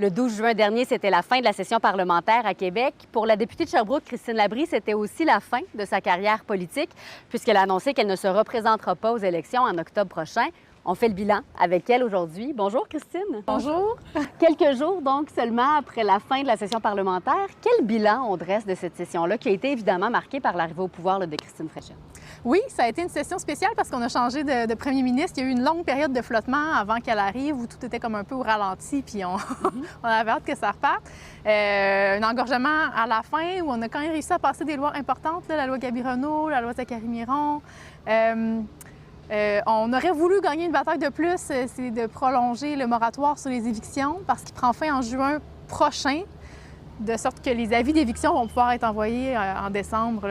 Le 12 juin dernier, c'était la fin de la session parlementaire à Québec. Pour la députée de Sherbrooke, Christine Labrie, c'était aussi la fin de sa carrière politique, puisqu'elle a annoncé qu'elle ne se représentera pas aux élections en octobre prochain. On fait le bilan avec elle aujourd'hui. Bonjour, Christine. Bonjour. Quelques jours, donc, seulement après la fin de la session parlementaire, quel bilan on dresse de cette session-là, qui a été évidemment marquée par l'arrivée au pouvoir de Christine Fréchette? Oui, ça a été une session spéciale parce qu'on a changé de premier ministre. Il y a eu une longue période de flottement avant qu'elle arrive où tout était comme un peu au ralenti, puis on avait hâte que ça reparte. Un engorgement à la fin où on a quand même réussi à passer des lois importantes, là, la loi Gabironneau, la loi Zachary-Miron. On aurait voulu gagner une bataille de plus, c'est de prolonger le moratoire sur les évictions parce qu'il prend fin en juin prochain, de sorte que les avis d'éviction vont pouvoir être envoyés en décembre.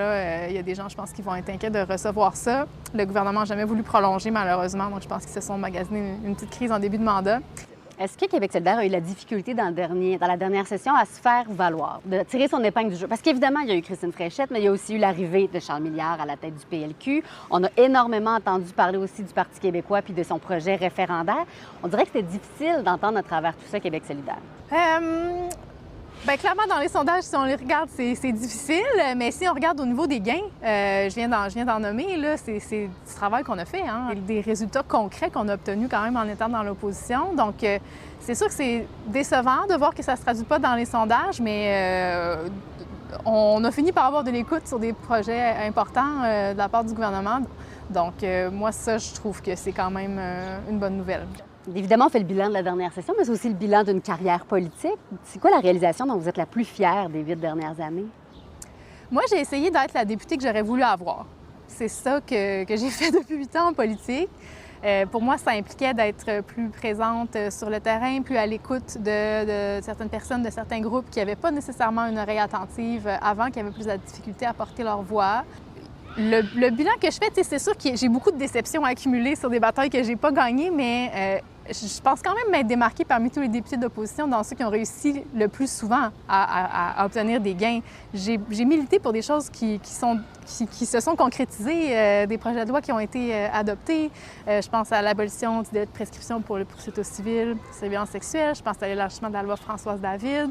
Il y a des gens, je pense, qui vont être inquiets de recevoir ça. Le gouvernement n'a jamais voulu prolonger, malheureusement, donc je pense qu'ils se sont magasinés une petite crise en début de mandat. Est-ce que Québec solidaire a eu la difficulté dans la dernière session à se faire valoir, de tirer son épingle du jeu? Parce qu'évidemment, il y a eu Christine Fréchette, mais il y a aussi eu l'arrivée de Charles Milliard à la tête du PLQ. On a énormément entendu parler aussi du Parti québécois puis de son projet référendaire. On dirait que c'était difficile d'entendre à travers tout ça Québec solidaire. Bien, clairement, dans les sondages, si on les regarde, c'est difficile. Mais si on regarde au niveau des gains, je viens d'en nommer, là, c'est du travail qu'on a fait, hein? Des résultats concrets qu'on a obtenus quand même en étant dans l'opposition. Donc, c'est sûr que c'est décevant de voir que ça ne se traduit pas dans les sondages, mais on a fini par avoir de l'écoute sur des projets importants de la part du gouvernement. Donc, moi, ça, je trouve que c'est quand même une bonne nouvelle. Évidemment, on fait le bilan de la dernière session, mais c'est aussi le bilan d'une carrière politique. C'est quoi la réalisation dont vous êtes la plus fière des 8 dernières années? Moi, j'ai essayé d'être la députée que j'aurais voulu avoir. C'est ça que j'ai fait depuis 8 ans en politique. Pour moi, ça impliquait d'être plus présente sur le terrain, plus à l'écoute de certaines personnes, de certains groupes qui n'avaient pas nécessairement une oreille attentive avant, qui avaient plus de difficulté à porter leur voix. Le bilan que je fais, c'est sûr que j'ai beaucoup de déceptions accumulées sur des batailles que j'ai pas gagnées, mais je pense quand même m'être démarquée parmi tous les députés d'opposition dans ceux qui ont réussi le plus souvent à obtenir des gains. J'ai milité pour des choses qui se sont concrétisées, des projets de loi qui ont été adoptés. Je pense à l'abolition du délai de prescription pour le poursuite au civil, sur les violences sexuelles. Je pense à l'élargissement de la loi Françoise David.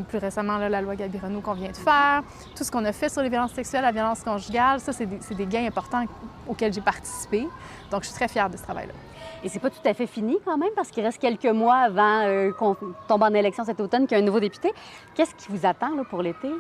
Plus récemment, là, la loi Gabironneau qu'on vient de faire. Tout ce qu'on a fait sur les violences sexuelles, la violence conjugale, ça, c'est des gains importants auxquels j'ai participé. Donc, je suis très fière de ce travail-là. Et c'est pas tout à fait fini quand même, parce qu'il reste quelques mois avant qu'on tombe en élection cet automne, qu'il y a un nouveau député. Qu'est-ce qui vous attend là, pour l'été?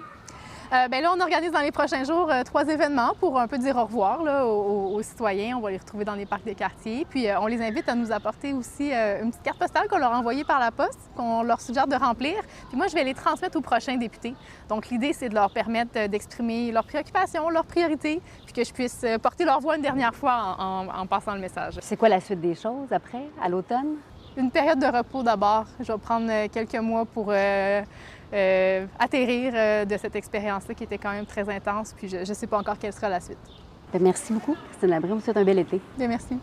Bien là, on organise dans les prochains jours 3 événements pour un peu dire au revoir là, aux citoyens. On va les retrouver dans les parcs des quartiers. Puis on les invite à nous apporter aussi une petite carte postale qu'on leur a envoyée par la poste, qu'on leur suggère de remplir. Puis moi, je vais les transmettre aux prochains députés. Donc l'idée, c'est de leur permettre d'exprimer leurs préoccupations, leurs priorités, puis que je puisse porter leur voix une dernière fois en passant le message. C'est quoi la suite des choses après, à l'automne? Une période de repos d'abord. Je vais prendre quelques mois pour atterrir de cette expérience-là qui était quand même très intense. Puis je ne sais pas encore quelle sera la suite. Bien, merci beaucoup, Christine Labrie. On vous souhaite un bel été. Bien, merci.